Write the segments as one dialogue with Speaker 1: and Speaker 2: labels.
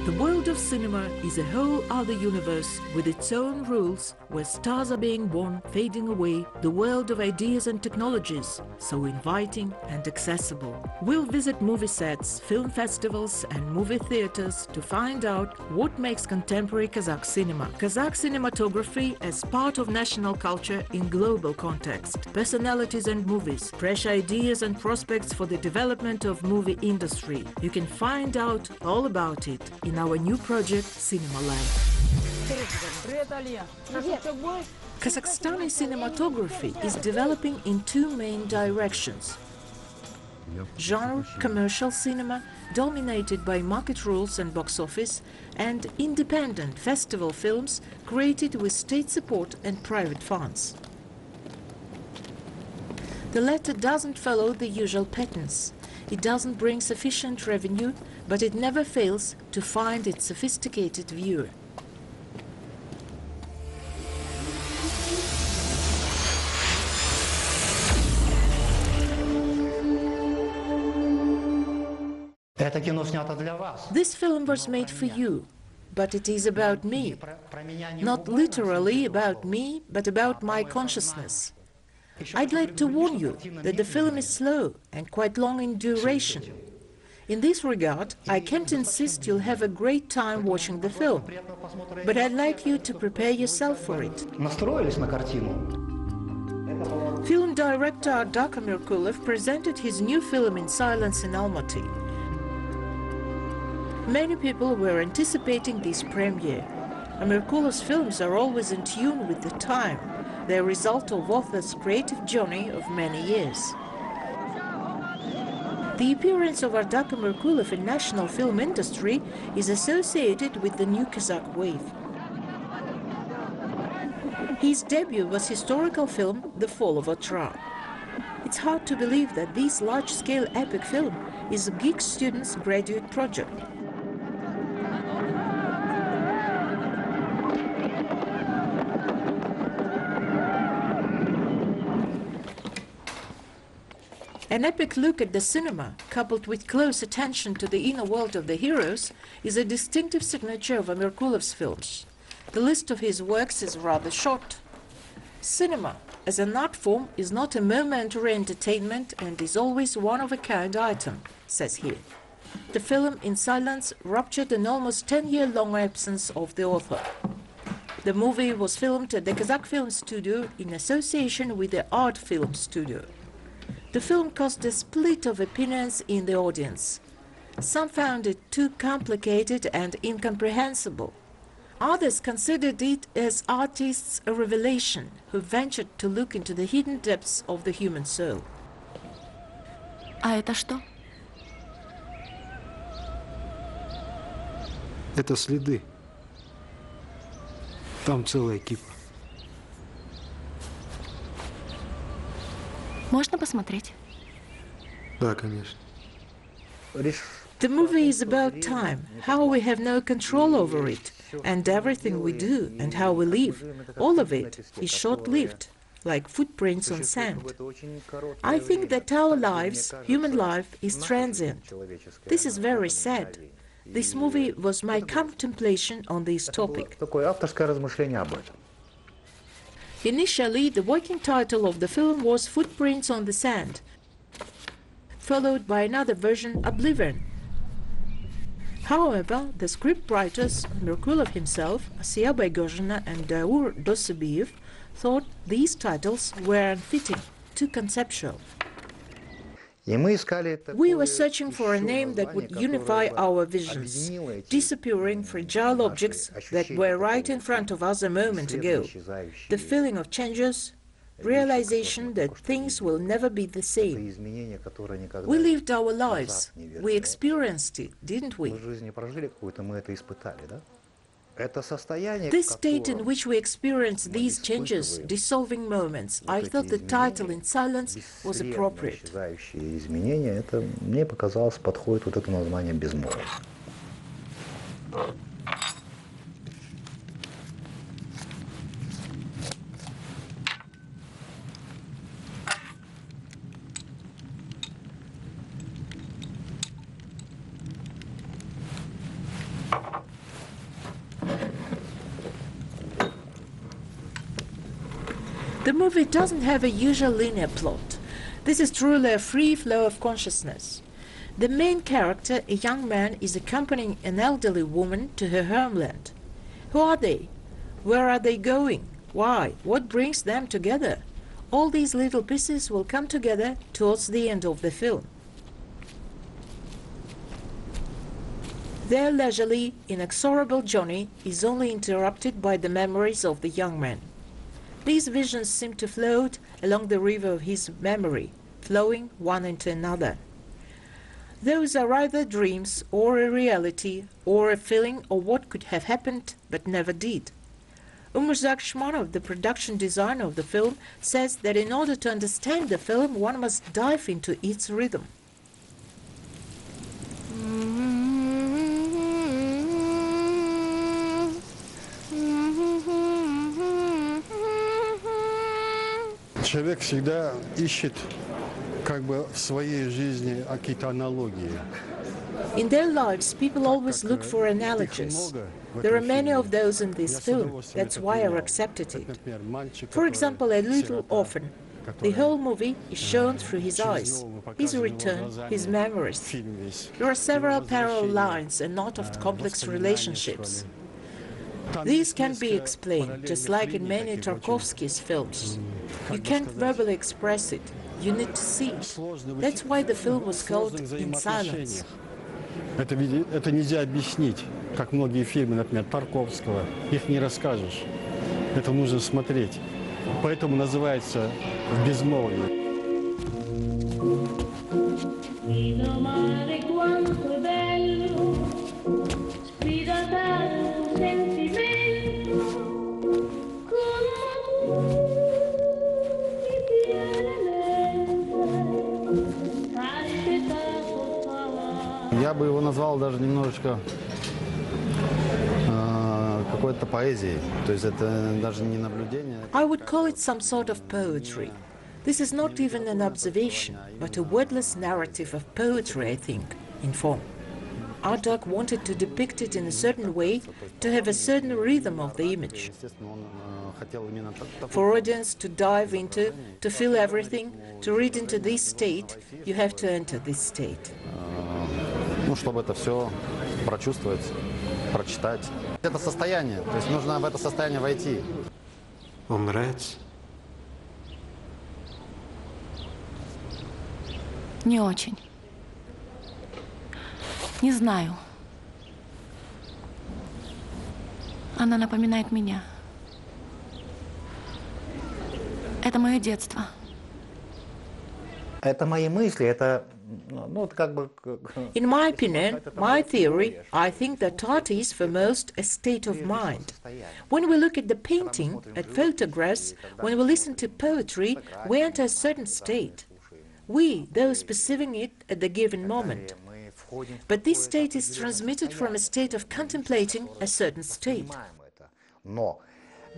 Speaker 1: The world of cinema is a whole other universe with its own rules, where stars are being born, fading away, the world of ideas and technologies, so inviting and accessible. We'll visit movie sets, film festivals and movie theaters to find out what makes contemporary Kazakh cinema. Kazakh cinematography as part of national culture in global context. Personalities and movies, fresh ideas and prospects for the development of movie industry. You can find out all about it in our new project, Cinema Lab. Kazakhstani cinematography is developing in two main directions. Genre, commercial cinema, dominated by market rules and box office, and independent festival films created with state support and private funds. The latter doesn't follow the usual patterns. It doesn't bring sufficient revenue, but it never fails to find its sophisticated viewer. This film was made for you, but it is about me. Not literally about me, but about my consciousness. I'd like to warn you that the film is slow and quite long in duration. In this regard, I can't insist you'll have a great time watching the film, but I'd like you to prepare yourself for it. Film director Ardak Amirkulov presented his new film in silence in Almaty. Many people were anticipating this premiere. Amirkulov's films are always in tune with the time. They're a result of author's creative journey of many years. The appearance of Ardak Amirkulov in national film industry is associated with the new Kazakh wave. His debut was historical film The Fall of Otrar. It's hard to believe that this large-scale epic film is a geek student's graduate project. An epic look at the cinema, coupled with close attention to the inner world of the heroes, is a distinctive signature of Amirkulov's films. The list of his works is rather short. Cinema, as an art form, is not a momentary entertainment and is always one-of-a-kind item, says he. The film, in silence, ruptured an almost 10-year-long absence of the author. The movie was filmed at the Kazakh Film Studio in association with the Art Film Studio. The film caused a split of opinions in the audience. Some found it too complicated and incomprehensible. Others considered it as artists a revelation who ventured to look into the hidden depths of the human soul.
Speaker 2: А это что?
Speaker 3: Это следы. Там целая кипа.
Speaker 2: Можно посмотреть?
Speaker 3: Да, конечно.
Speaker 1: The movie is about time, how we have no control over it, and everything we do and how we live, all of it is short-lived, like footprints on sand. I think that our lives, human life, is transient. This is very sad. This movie was my contemplation on this topic. Initially, the working title of the film was Footprints on the Sand, followed by another version, Oblivion. However, the scriptwriters, Merkulov himself, Asiya Baygozhina and Daur Dosubiev, thought these titles were unfitting, too conceptual. We were searching for a name that would unify our visions, disappearing fragile objects that were right in front of us a moment ago. The feeling of changes, realization that things will never be the same. We lived our lives, we experienced it, didn't we? This state in which we experience these changes, dissolving moments, I thought the title In Silence was appropriate. The movie doesn't have a usual linear plot. This is truly a free flow of consciousness. The main character, a young man, is accompanying an elderly woman to her homeland. Who are they? Where are they going? Why? What brings them together? All these little pieces will come together towards the end of the film. Their leisurely, inexorable journey is only interrupted by the memories of the young man. These visions seem to float along the river of his memory, flowing one into another. Those are either dreams or a reality or a feeling of what could have happened but never did. Umurzoq Shmonov, the production designer of the film, says that in order to understand the film, one must dive into its rhythm.
Speaker 4: Человек всегда ищет как бы в своей жизни какие-то аналогии.
Speaker 1: In their lives, people always look for analogies. There are many of those in this film. That's why I accepted it. For example, a little orphan. The whole movie is shown through his eyes, his return, his memories. There are several parallel lines and not of complex relationships. These can be explained, just like in many Tarkovsky's films. You can't verbally express it. You need to see it. That's why the film was called In Silence.
Speaker 4: Это нельзя объяснить, как многие фильмы, например, Тарковского. Их не расскажешь. Это нужно смотреть. Поэтому называется «В безмолвии».
Speaker 5: Я бы его назвал даже немножечко какой-то поэзией. То есть это даже не наблюдение.
Speaker 1: I would call it some sort of poetry. This is not even an observation, but a wordless narrative of poetry, I think, in form. Ardak wanted to depict it in a certain way, to have a certain rhythm of the image. For audience to dive into, to feel everything, to read into this state, you have to enter this state.
Speaker 5: Ну, чтобы это все прочувствовать, прочитать. Это состояние, то есть нужно в это состояние войти.
Speaker 3: Вам нравится?
Speaker 2: Не очень. Не знаю. Она напоминает меня. Это мое детство.
Speaker 6: Это мои мысли, это, ну, как бы...
Speaker 1: In my opinion, my theory, I think that art is for most a state of mind. When we look at the painting, at photographs, when we listen to poetry, we enter a certain state. We, those perceiving it at the given moment. But this state is transmitted from a state of contemplating a certain state.
Speaker 6: Но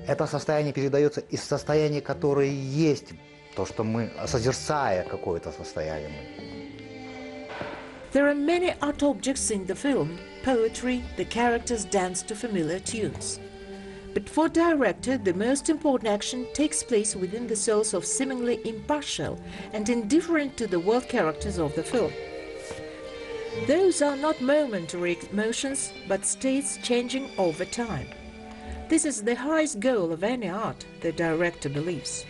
Speaker 6: это состояние передается из состояния, которое есть, то, что мы, созерцая какое-то состояние.
Speaker 1: There are many art objects in the film, poetry, the characters dance to familiar tunes. But for director, the most important action takes place within the souls of seemingly impartial and indifferent to the world characters of the film. Those are not momentary emotions, but states changing over time. This is the highest goal of any art, the director believes.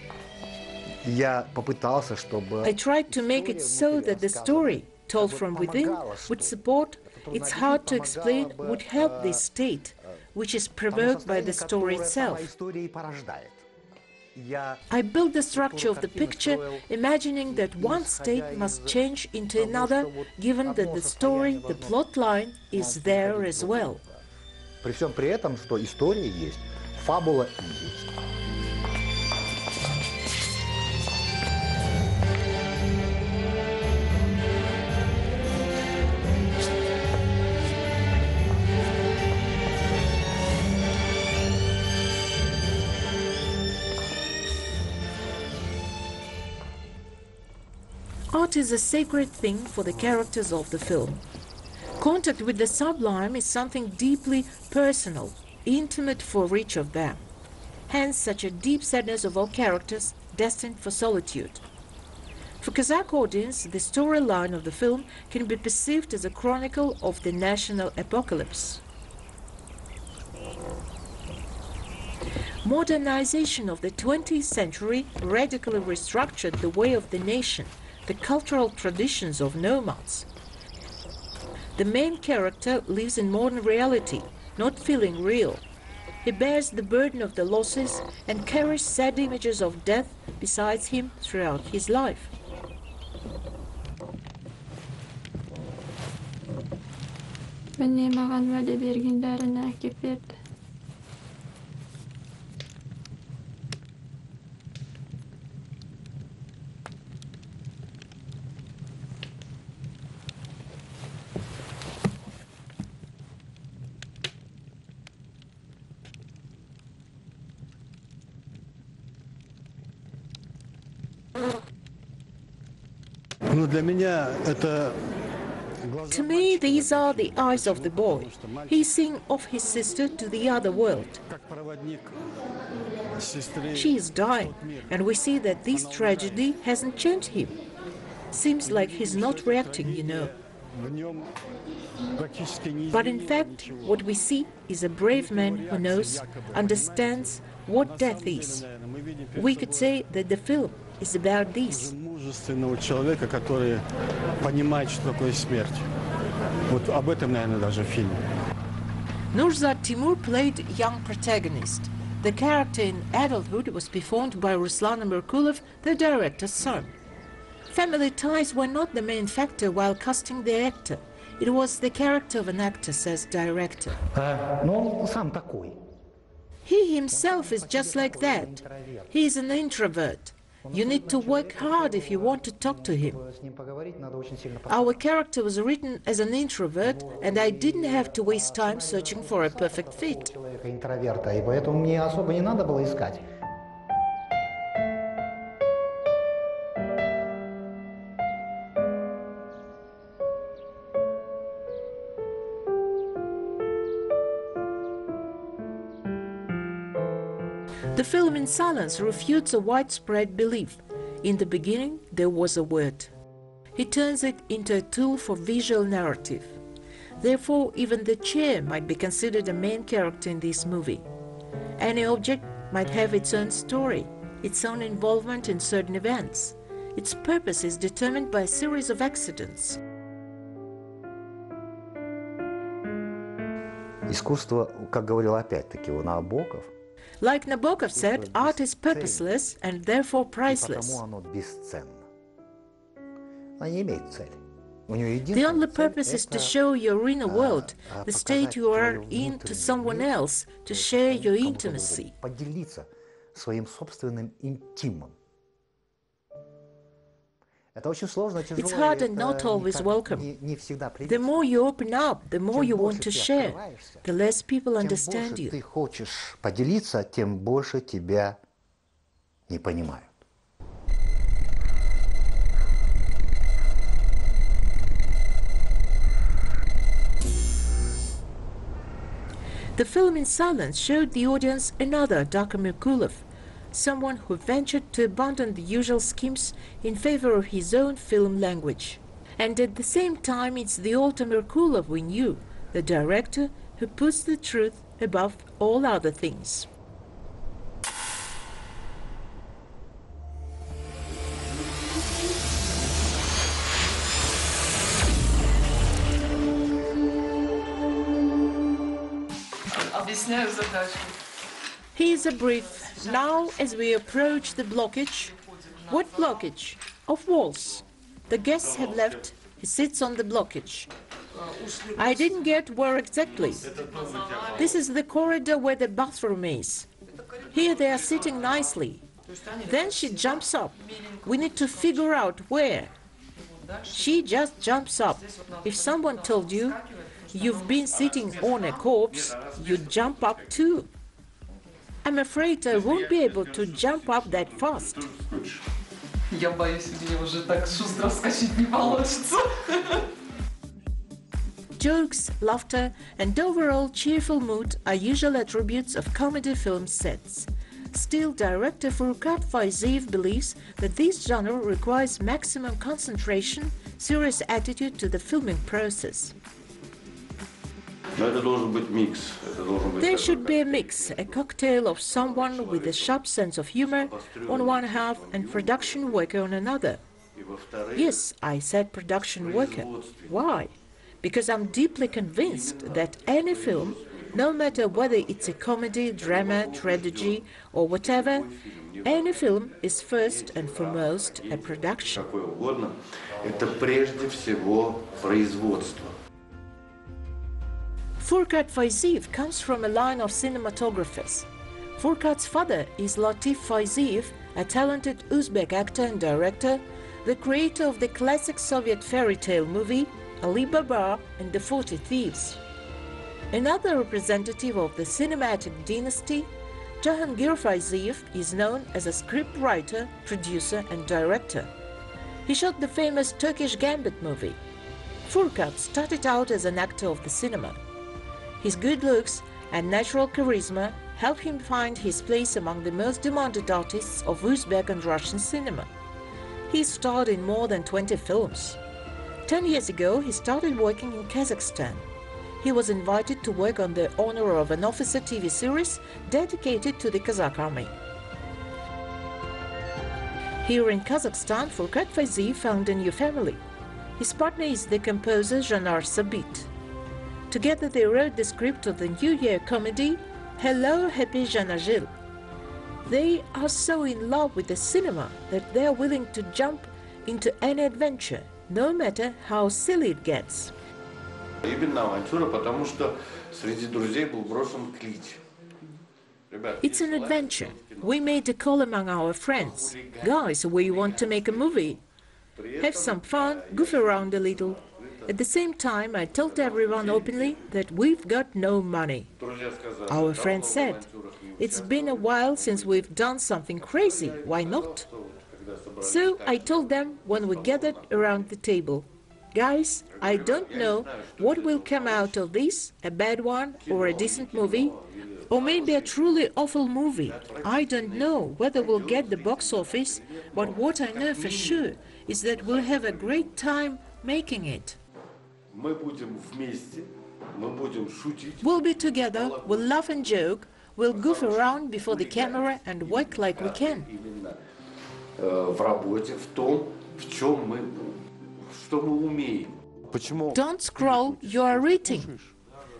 Speaker 6: Я попытался, чтобы...
Speaker 1: I tried to make it so that the story, told from within, would support, it's hard to explain, would help this state, which is provoked by the story itself. I built the structure of the picture, imagining that one state must change into another, given that the story, the plot line, is there as well.
Speaker 6: При всем при этом, что история есть, фабула есть.
Speaker 1: Art is a sacred thing for the characters of the film. Contact with the sublime is something deeply personal, intimate for each of them. hence such a deep sadness of all characters destined for solitude. For Kazakh audience, the storyline of the film can be perceived as a chronicle of the national apocalypse. Modernization of the 20th century radically restructured the way of the nation, the cultural traditions of nomads. The main character lives in modern reality, not feeling real. He bears the burden of the losses and carries sad images of death beside him throughout his life.
Speaker 7: Міне маған уәде бергендерін әкеп берді.
Speaker 4: Но для меня это
Speaker 1: To me, these are the eyes of the boy. He's seeing off his sister to the other world.
Speaker 4: как проводник сестры.
Speaker 1: She is dying, and we see that this tragedy hasn't changed him. Seems like he's not reacting, you know.
Speaker 4: В нем практически не
Speaker 1: But in fact, what we see is a brave man who knows, understands what death is. We could say that the film is about this.
Speaker 4: мужественного человека, который понимает, что такое смерть. Вот об этом, наверное, даже фильм.
Speaker 1: Nurzat Timur played young protagonist. The character in adulthood was performed by Ruslan Amirkulov, the director's son. Family ties were not the main factor while casting the actor. It was the character of an actor, says director.
Speaker 6: Но он сам такой.
Speaker 1: He himself is just like that. He is an introvert. You need to work hard if you want to talk to him.
Speaker 6: С ним поговорить надо очень сильно.
Speaker 1: Our character was written as an introvert, and I didn't have to waste time searching for a perfect fit.
Speaker 6: Человека интроверта, и поэтому мне особо не надо было искать.
Speaker 1: The film In Silence refutes a widespread belief. In the beginning, there was a word. He turns it into a tool for visual narrative. Therefore, even the chair might be considered a main character in this movie. Any object might have its own story, its own involvement in certain events. Its purpose is determined by a series of accidents.
Speaker 6: Искусство, как говорил опять-таки Набоков,
Speaker 1: Like Nabokov said, art is purposeless and therefore priceless.
Speaker 6: потому оно бесценно. Она не имеет цели. У нее
Speaker 1: The
Speaker 6: единственная
Speaker 1: only
Speaker 6: цель
Speaker 1: purpose is to show your inner world, the state you are in, to someone else, to share your intimacy.
Speaker 6: Поделиться своим собственным интимом. Это очень сложно, тяжело.
Speaker 1: It's hard and
Speaker 6: это
Speaker 1: not always
Speaker 6: никак
Speaker 1: welcome.
Speaker 6: не всегда
Speaker 1: The
Speaker 6: приятно.
Speaker 1: more you open up, the more
Speaker 6: Чем
Speaker 1: you want
Speaker 6: больше
Speaker 1: to
Speaker 6: ты
Speaker 1: share,
Speaker 6: открываешься,
Speaker 1: the less people
Speaker 6: Чем
Speaker 1: understand
Speaker 6: больше
Speaker 1: you.
Speaker 6: ты хочешь поделиться, тем больше тебя не понимают.
Speaker 1: The film In Silence showed the audience another Ardak Amirkulov, someone who ventured to abandon the usual schemes in favor of his own film language. And at the same time, it's the old Amirkulov we knew, the director who puts the truth above all other things.
Speaker 8: Объясняю задачу.
Speaker 1: Here's a brief. Now, as we approach the blockage, what blockage? Of walls. The guests have left. He sits on the blockage. I didn't get where exactly. This is the corridor where the bathroom is. Here they are sitting nicely. Then she jumps up. We need to figure out where. She just jumps up. If someone told you you've been sitting on a corpse, you'd jump up too. I'm afraid I won't be able to jump up that fast.
Speaker 8: Я боюсь, мне уже так шустро вскочить не получится.
Speaker 1: Jokes, laughter, and overall cheerful mood are usual attributes of comedy film sets. Still, director Furkat Faiziyev believes that this genre requires maximum concentration, serious attitude to the filming process. There should be a mix, a cocktail of someone with a sharp sense of humor on one half and production worker on another. Yes, I said production worker. Why? Because I'm deeply convinced that any film, no matter whether it's a comedy, drama, tragedy, or whatever, any film is first and foremost a production. Furkat Faiziyev comes from a line of cinematographers. Furkat's father is Latif Faiziyev, a talented Uzbek actor and director, the creator of the classic Soviet fairy tale movie Ali Baba and the 40 Thieves. Another representative of the cinematic dynasty, Jahangir Faiziyev, is known as a scriptwriter, producer and director. He shot the famous Turkish Gambit movie. Furkat started out as an actor of the cinema. His good looks and natural charisma helped him find his place among the most demanded artists of Uzbek and Russian cinema. He starred in more than 20 films. 10 years ago, he started working in Kazakhstan. He was invited to work on the honor of an officer TV series dedicated to the Kazakh army. Here in Kazakhstan, Furkat Faiziyev found a new family. His partner is the composer Janar Sabit. Together they wrote the script of the New Year comedy Hello Happy Janajil. They are so in love with the cinema that they are willing to jump into any adventure, no matter how silly it gets. It's an adventure. We made a call among our friends. Guys, we want to make a movie. Have some fun, goof around a little. At the same time, I told everyone openly that we've got no money. Our friends said, it's been a while since we've done something crazy, why not? So I told them when we gathered around the table, guys, I don't know what will come out of this, a bad one or a decent movie, or maybe a truly awful movie. I don't know whether we'll get the box office, but what I know for sure is that we'll have a great time making it. We'll be together, we'll laugh and joke, we'll goof around before the camera and work like we can. Don't scroll, you are reading.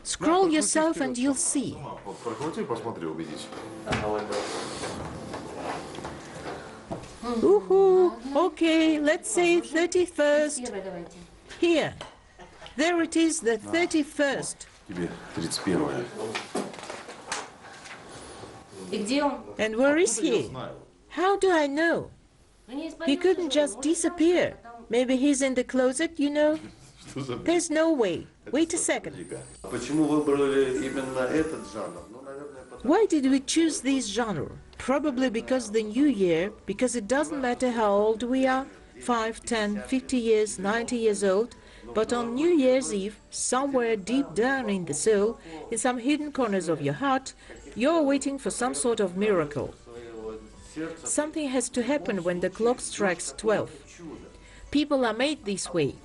Speaker 1: Scroll yourself and you'll see. Okay, let's say 31st. Here. There it is, the 31st. And where is he? How do I know? He couldn't just disappear. Maybe he's in the closet, you know? There's no way. Wait a second. Why did we choose this genre? Probably because the new year, because it doesn't matter how old we are, 5, 10, 50 years, 90 years old, but on New Year's Eve, somewhere deep down in the soul, in some hidden corners of your heart, you're waiting for some sort of miracle. Something has to happen when the clock strikes 12. People are made this way.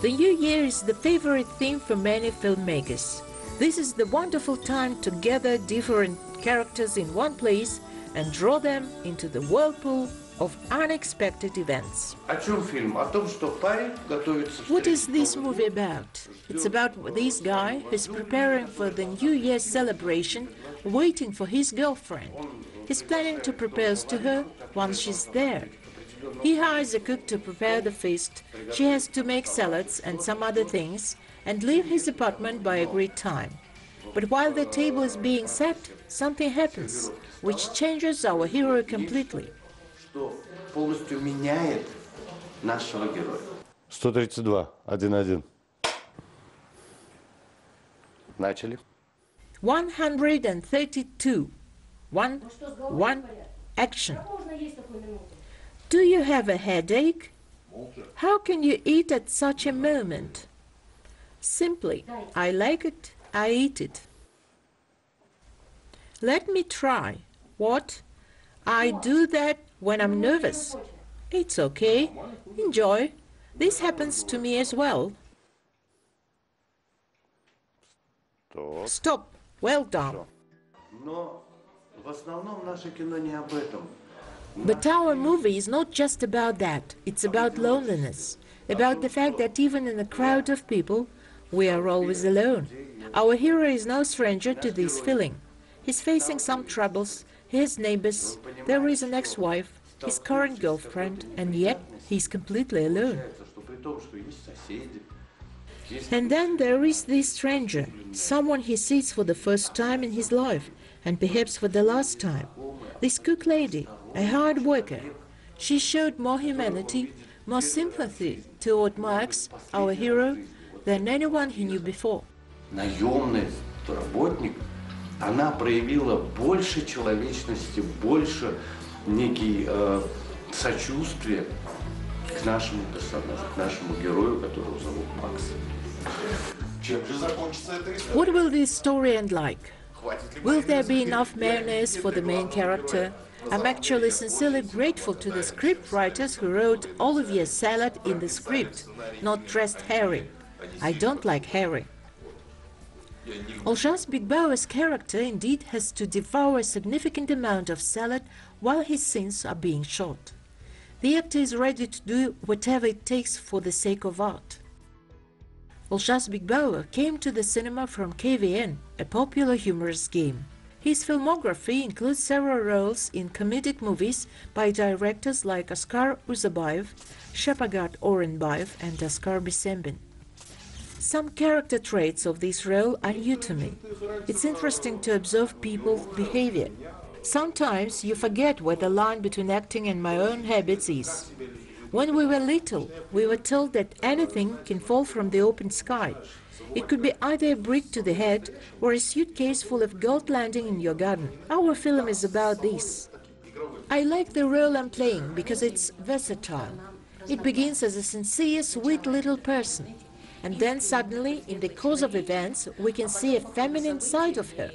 Speaker 1: The New Year is the favorite theme for many filmmakers. This is the wonderful time to gather different characters in one place and draw them into the whirlpool of unexpected events. What is this movie about? It's about this guy who's preparing for the New Year's celebration, waiting for his girlfriend. He's planning to propose to her once she's there. He hires a cook to prepare the feast. She has to make salads and some other things and leave his apartment by agreed time. But while the table is being set, something happens, which changes our hero completely.
Speaker 9: 132, 1-1. Начали.
Speaker 1: 132. 1, action. Do you have a headache? How can you eat at such a moment? Simply, I like it, I eat it. Let me try. What? I do that when I'm nervous. It's okay. Enjoy. This happens to me as well. Stop. Well done. But our movie is not just about that. It's about loneliness, about the fact that even in a crowd of people, we are always alone. Our hero is no stranger to this feeling. He's facing some troubles, he has neighbors, there is an ex-wife, his current girlfriend, and yet he's completely alone. And then there is this stranger, someone he sees for the first time in his life, and perhaps for the last time. This cook lady, a hard worker. She showed more humanity, more sympathy toward Max, our hero, than anyone he knew before.
Speaker 10: Наемный работник, она проявила больше человечности, больше некий сочувствия к нашему персонажу, к нашему герою, которого зовут Макс.
Speaker 9: Чем же закончится эта история?
Speaker 1: What will this story end like? Will there be enough mayonnaise for the main character? I'm actually sincerely grateful to the script writers who wrote Olivier's salad in the script, not dressed herring. I don't like herring. Oljas Bigbauer's character indeed has to devour a significant amount of salad while his scenes are being shot. The actor is ready to do whatever it takes for the sake of art. Oljas Bigbauer came to the cinema from KVN, a popular humorous game. His filmography includes several roles in comedic movies by directors like Oskar Uzabayev, Shapagat Orenbaev, and Oskar Bisembin. Some character traits of this role are new to me. It's interesting to observe people's behavior. Sometimes you forget where the line between acting and my own habits is. When we were little, we were told that anything can fall from the open sky. It could be either a brick to the head or a suitcase full of gold landing in your garden. Our film is about this. I like the role I'm playing because it's versatile. It begins as a sincere, sweet little person. And then suddenly, in the course of events, we can see a feminine side of her.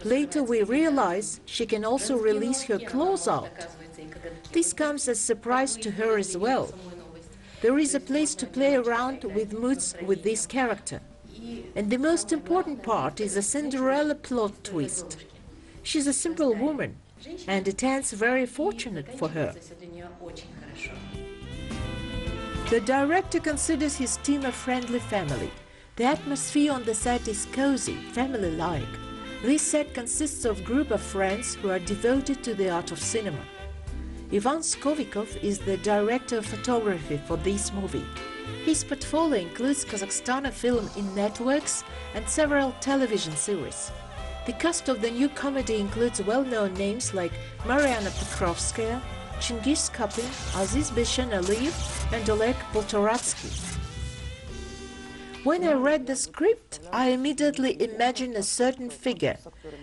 Speaker 1: Later we realize she can also release her claws out. This comes as a surprise to her as well. There is a place to play around with moods with this character. And the most important part is a Cinderella plot twist. She's a simple woman, and it ends very fortunate for her. The director considers his team a friendly family. The atmosphere on the set is cozy, family-like. This set consists of a group of friends who are devoted to the art of cinema. Ivan Skovikov is the director of photography for this movie. His portfolio includes Kazakhstan film in networks and several television series. The cast of the new comedy includes well-known names like Mariana Petrovskaya, Chingiz Kapin, Aziz Beshan Aliyev, and Oleg Poltoratsky. When I read the script, I immediately imagined a certain figure,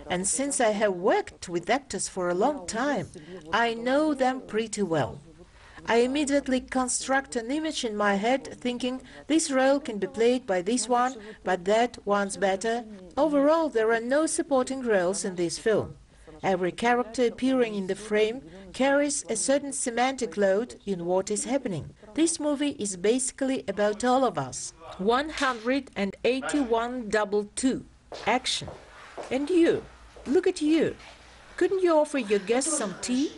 Speaker 1: and since I have worked with actors for a long time, I know them pretty well. I immediately construct an image in my head, thinking this role can be played by this one, but that one's better. Overall, there are no supporting roles in this film. Every character appearing in the frame carries a certain semantic load in what is happening. This movie is basically about all of us. 18122. Action. And you. Look at you. Couldn't you offer your guests some tea?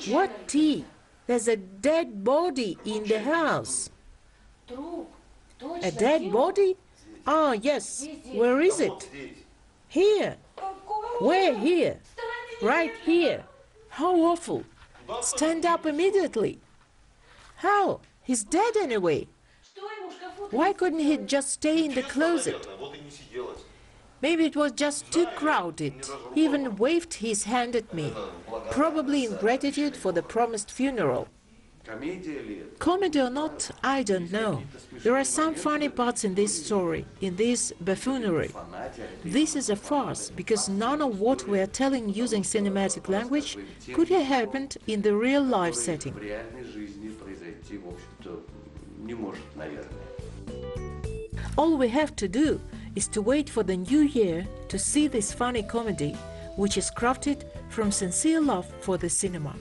Speaker 1: What tea? There's a dead body in the house. A dead body? Ah, yes. Where is it? Here. Where here? Right here. How awful. Stand up immediately. How? He's dead anyway. Why couldn't he just stay in the closet? Maybe it was just too crowded. He even waved his hand at me, probably in gratitude for the promised funeral. Comedy or not, I don't know. There are some funny parts in this story, in this buffoonery. This is a farce, because none of what we are telling using cinematic language could have happened in the real-life setting.
Speaker 10: произойти, в общем-то, не может, наверное.
Speaker 1: All we have to do is to wait for the new year to see this funny comedy, which is crafted from sincere love for the cinema.